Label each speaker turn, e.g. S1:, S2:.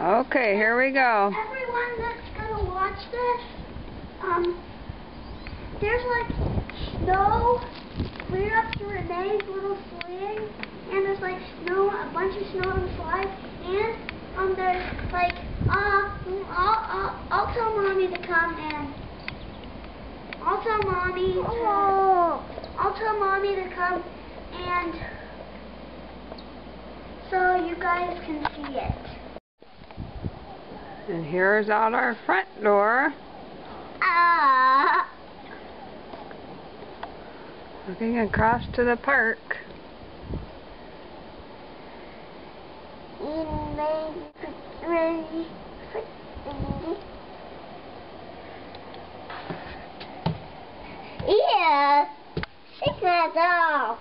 S1: Okay, here we go.
S2: Everyone that's gonna watch this, there's like snow clear up to Renee's little swing, and there's like snow, a bunch of snow on the slide, and there's like I'll tell Mommy to come and I'll tell Mommy to come and so you guys can see it.
S1: And here's out our front door. Looking across to the park.
S2: Yeah, shake that off.